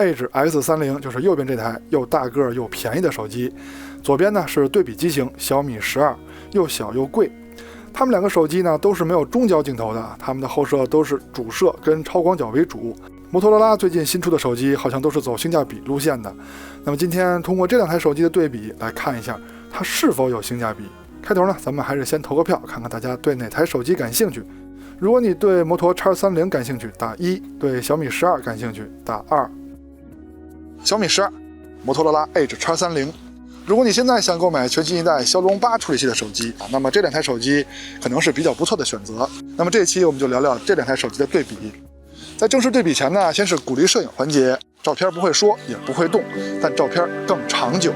Edge X30，就是右边这台又大个又便宜的手机，左边呢是对比机型小米12，又小又贵。它们两个手机呢都是没有中焦镜头的，它们的后摄都是主摄跟超广角为主。摩托罗拉最近新出的手机好像都是走性价比路线的。那么今天通过这两台手机的对比来看一下，它是否有性价比。开头呢，咱们还是先投个票，看看大家对哪台手机感兴趣。如果你对摩托 X30 感兴趣，打1；对小米12感兴趣，打2。小米12，摩托罗拉 Edge X30。如果你现在想购买全新一代骁龙8处理器的手机那么这两台手机可能是比较不错的选择。那么这一期我们就聊聊这两台手机的对比。在正式对比前呢，先是鼓励摄影环节，照片不会说也不会动，但照片更长久。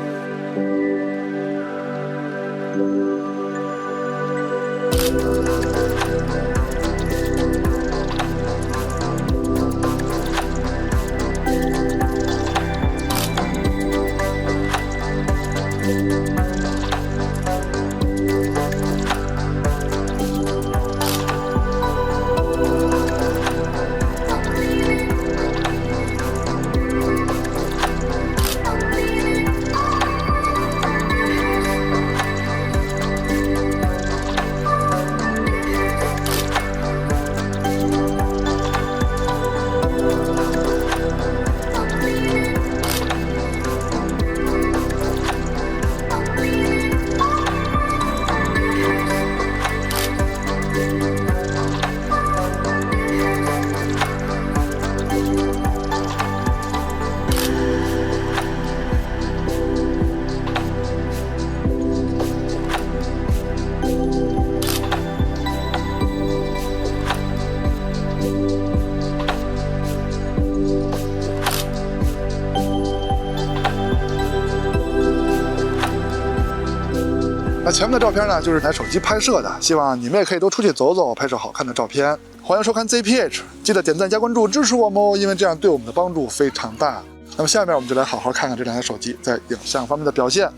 那前面的照片呢，就是拿手机拍摄的，希望你们也可以多出去走走，拍摄好看的照片。欢迎收看 ZPH， 记得点赞加关注支持我们哦，因为这样对我们的帮助非常大。那么下面我们就来好好看看这两台手机在影像方面的表现。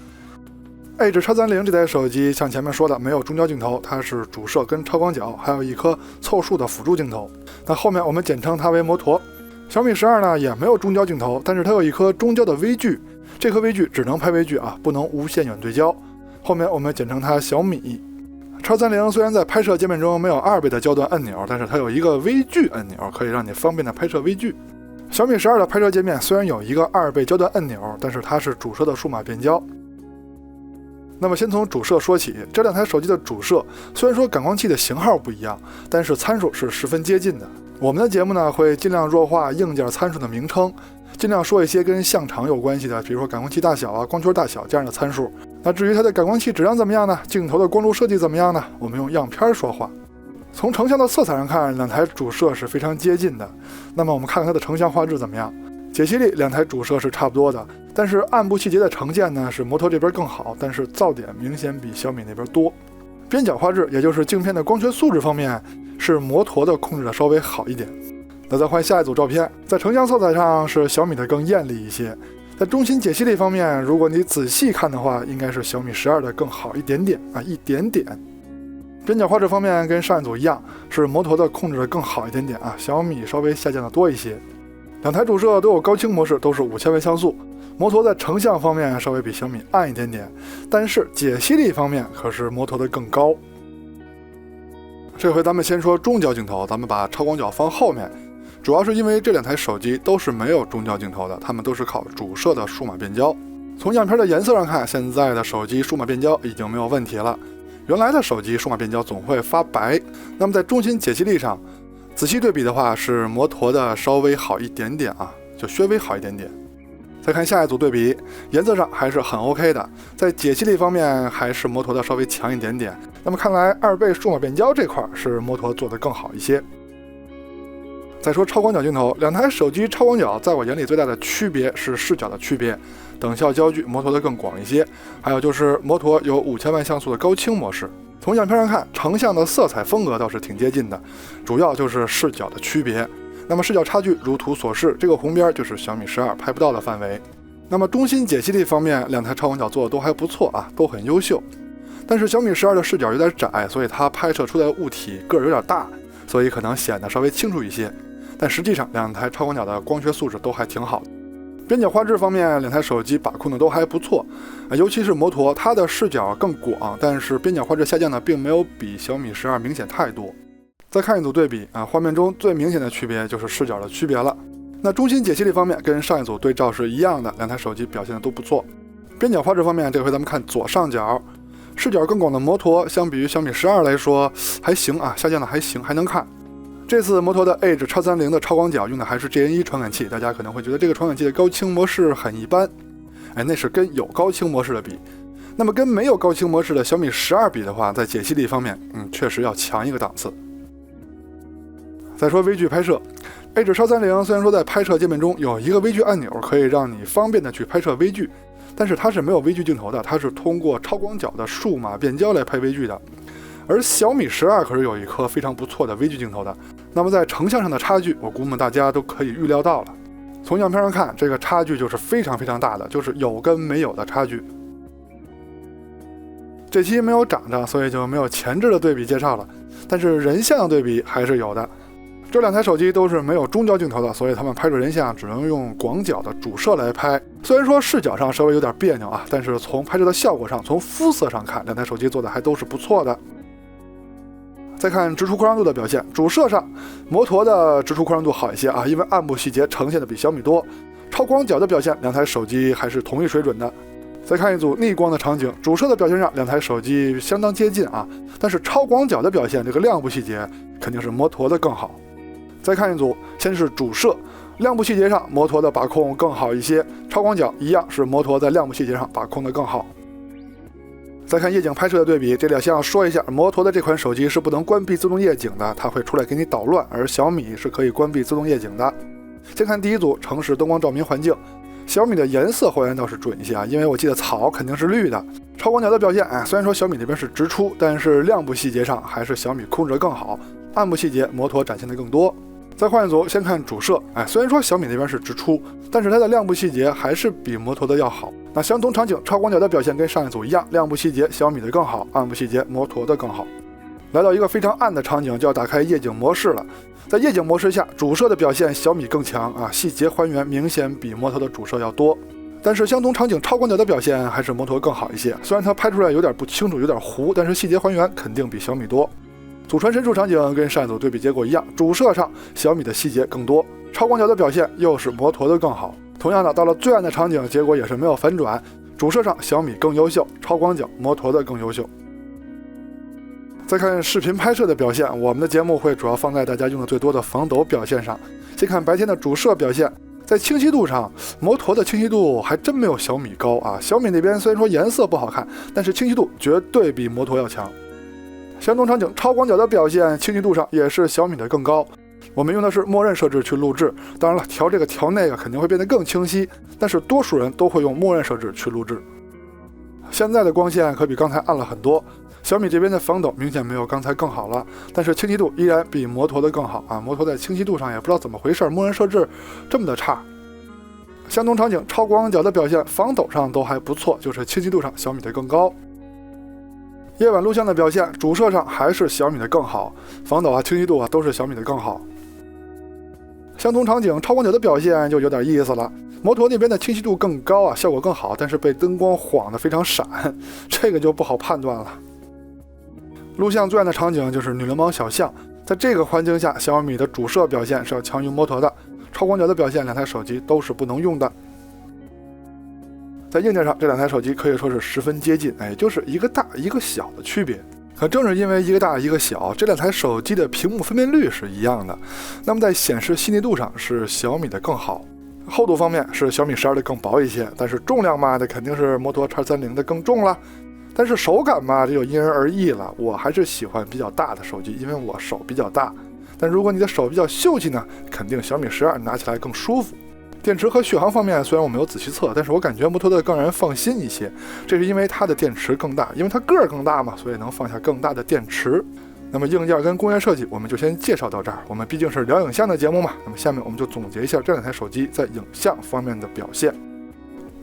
Edge X30这台手机像前面说的没有中焦镜头，它是主摄跟超广角，还有一颗凑数的辅助镜头。那后面我们简称它为摩托。小米12呢也没有中焦镜头，但是它有一颗中焦的微距，这颗微距只能拍微距不能无限远对焦。后面我们简称它小米。X30虽然在拍摄界面中没有2倍的焦段按钮，但是它有一个微距按钮，可以让你方便的拍摄微距。小米12的拍摄界面虽然有一个2倍焦段按钮，但是它是主摄的数码变焦。那么先从主摄说起，这两台手机的主摄虽然说感光器的型号不一样，但是参数是十分接近的。我们的节目呢会尽量弱化硬件参数的名称，尽量说一些跟像场有关系的，比如说感光器大小光圈大小这样的参数。那至于它的感光器质量怎么样呢？镜头的光路设计怎么样呢？我们用样片说话。从成像的色彩上看，两台主摄是非常接近的。那么我们看看它的成像画质怎么样？解析力两台主摄是差不多的，但是暗部细节的呈现呢是摩托这边更好，但是噪点明显比小米那边多。边角画质，也就是镜片的光学素质方面，是摩托的控制的稍微好一点。那再换下一组照片，在成像色彩上是小米的更艳丽一些。在中心解析力方面，如果你仔细看的话，应该是小米12的更好一点点一点点。边角画质方面跟上一组一样，是摩托的控制的更好一点点小米稍微下降的多一些。两台主摄都有高清模式，都是5000万像素。摩托在成像方面稍微比小米暗一点点，但是解析力方面可是摩托的更高。这回咱们先说中焦镜头，咱们把超广角放后面。主要是因为这两台手机都是没有中焦镜头的，它们都是靠主摄的数码变焦。从样片的颜色上看，现在的手机数码变焦已经没有问题了。原来的手机数码变焦总会发白。那么在中心解析力上，仔细对比的话，是摩托的稍微好一点点就稍微好一点点。再看下一组对比，颜色上还是很 OK 的，在解析力方面还是摩托的稍微强一点点。那么看来2倍数码变焦这块是摩托做得更好一些。再说超广角镜头，两台手机超广角在我眼里最大的区别是视角的区别，等效焦距摩托的更广一些，还有就是摩托有5000万像素的高清模式。从样片上看，成像的色彩风格倒是挺接近的，主要就是视角的区别。那么视角差距如图所示，这个红边就是小米12拍不到的范围。那么中心解析力方面，两台超广角做的都还不错都很优秀。但是小米12的视角有点窄，所以它拍摄出来的物体个儿有点大，所以可能显得稍微清楚一些。但实际上两台超广角的光学素质都还挺好的。边角画质方面，两台手机把控的都还不错，尤其是摩托，它的视角更广，但是边角画质下降呢，并没有比小米12明显太多。再看一组对比画面中最明显的区别就是视角的区别了。那中心解析力方面跟上一组对照是一样的，两台手机表现的都不错。边角画质方面，这回咱们看左上角，视角更广的摩托相比于小米12来说还行下降的还行，还能看。这次摩托的 Edge X30的超广角用的还是 GN1 传感器，大家可能会觉得这个传感器的高清模式很一般，那是跟有高清模式的比。那么跟没有高清模式的小米12比的话，在解析力方面，确实要强一个档次。再说微距拍摄，Edge X30虽然说在拍摄界面中有一个微距按钮，可以让你方便的去拍摄微距，但是它是没有微距镜头的，它是通过超广角的数码变焦来拍微距的。而小米12可是有一颗非常不错的微距镜头的，那么在成像上的差距，我估摸大家都可以预料到了。从样片上看，这个差距就是非常非常大的，就是有跟没有的差距。这期没有长着，所以就没有前置的对比介绍了，但是人像的对比还是有的。这两台手机都是没有中焦镜头的，所以他们拍摄人像只能用广角的主摄来拍。虽然说视角上稍微有点别扭但是从拍摄的效果上，从肤色上看，两台手机做的还都是不错的。再看直出扩张度的表现，主摄上摩托的直出扩张度好一些因为暗部细节呈现的比小米多。超广角的表现，两台手机还是同一水准的。再看一组逆光的场景，主摄的表现上两台手机相当接近但是超广角的表现，这个亮部细节肯定是摩托的更好。再看一组，先是主摄，亮部细节上摩托的把控更好一些，超广角一样是摩托在亮部细节上把控的更好。再看夜景拍摄的对比，这里先要说一下，摩托的这款手机是不能关闭自动夜景的，它会出来给你捣乱，而小米是可以关闭自动夜景的。先看第一组城市灯光照明环境，小米的颜色还原倒是准一些因为我记得草肯定是绿的。超广角的表现虽然说小米这边是直出，但是亮部细节上还是小米控制的更好，暗部细节摩托展现的更多。再换一组，先看主摄，虽然说小米那边是直出，但是它的亮部细节还是比摩托的要好。那相同场景，超广角的表现跟上一组一样，亮部细节小米的更好，暗部细节摩托的更好。来到一个非常暗的场景，就要打开夜景模式了。在夜景模式下，主摄的表现小米更强细节还原明显比摩托的主摄要多。但是相同场景，超广角的表现还是摩托更好一些，虽然它拍出来有点不清楚，有点糊，但是细节还原肯定比小米多。祖传神术场景跟上一组对比结果一样，主摄上小米的细节更多，超广角的表现又是摩托的更好。同样的，到了最暗的场景，结果也是没有反转，主摄上小米更优秀，超广角摩托的更优秀。再看视频拍摄的表现，我们的节目会主要放在大家用的最多的防抖表现上。先看白天的主摄表现，在清晰度上，摩托的清晰度还真没有小米高小米那边虽然说颜色不好看，但是清晰度绝对比摩托要强。相同场景，超广角的表现清晰度上也是小米的更高。我们用的是默认设置去录制，当然了，调这个调那个肯定会变得更清晰，但是多数人都会用默认设置去录制。现在的光线可比刚才暗了很多，小米这边的防抖明显没有刚才更好了，但是清晰度依然比摩托的更好摩托在清晰度上也不知道怎么回事，默认设置这么的差。相同场景，超广角的表现防抖上都还不错，就是清晰度上小米的更高。夜晚录像的表现，主摄上还是小米的更好，防抖清晰度都是小米的更好。相同场景，超广角的表现就有点意思了，摩托那边的清晰度更高效果更好，但是被灯光晃得非常闪，这个就不好判断了。录像最暗的场景就是女流氓小象，在这个环境下，小米的主摄表现是要强于摩托的，超广角的表现两台手机都是不能用的。在硬件上，这两台手机可以说是十分接近，就是一个大一个小的区别。可正是因为一个大一个小，这两台手机的屏幕分辨率是一样的，那么在显示细腻度上是小米的更好，厚度方面是小米12的更薄一些，但是重量嘛，那肯定是摩托 X30的更重了。但是手感嘛，这就因人而异了，我还是喜欢比较大的手机，因为我手比较大。但如果你的手比较秀气呢，肯定小米12拿起来更舒服。电池和续航方面，虽然我没有仔细测，但是我感觉摩托的更让人放心一些，这是因为它的电池更大，因为它个儿更大嘛，所以能放下更大的电池。那么硬件跟工业设计我们就先介绍到这儿，我们毕竟是聊影像的节目嘛，那么下面我们就总结一下这两台手机在影像方面的表现。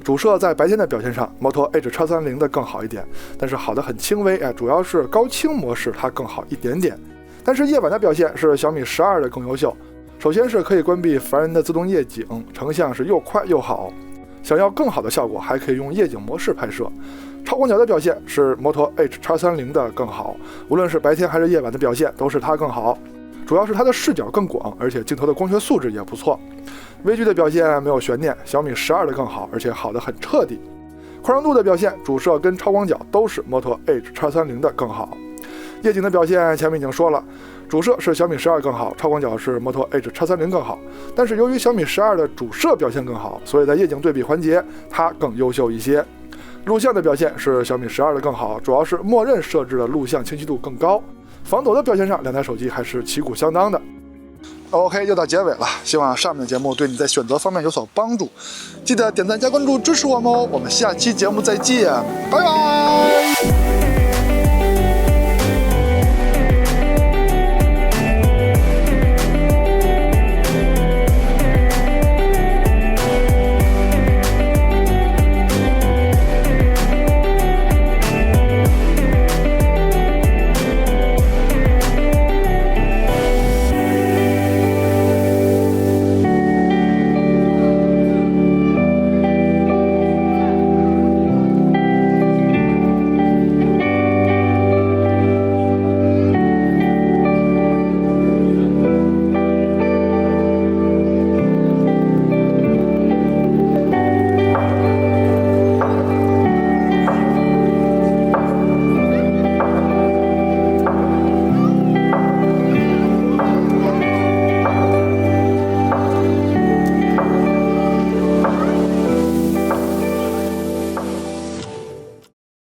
主摄在白天的表现上，摩托 Edge X30的更好一点，但是好的很轻微，主要是高清模式它更好一点点。但是夜晚的表现是小米12的更优秀，首先是可以关闭烦人的自动夜景，成像是又快又好。想要更好的效果，还可以用夜景模式拍摄。超广角的表现是 Moto H-X30的更好，无论是白天还是夜晚的表现都是它更好。主要是它的视角更广，而且镜头的光学素质也不错。微距的表现没有悬念，小米12的更好，而且好的很彻底。宽容度的表现，主摄跟超广角都是 Moto H-X30的更好。夜景的表现前面已经说了，主摄是小米12更好，超广角是 Moto H-X30更好。但是由于小米12的主摄表现更好，所以在夜景对比环节它更优秀一些。录像的表现是小米12的更好，主要是默认设置的录像清晰度更高。防抖的表现上，两台手机还是旗鼓相当的。OK， 又到结尾了，希望上面的节目对你在选择方面有所帮助。记得点赞加关注支持我们哦，我们下期节目再见，拜拜。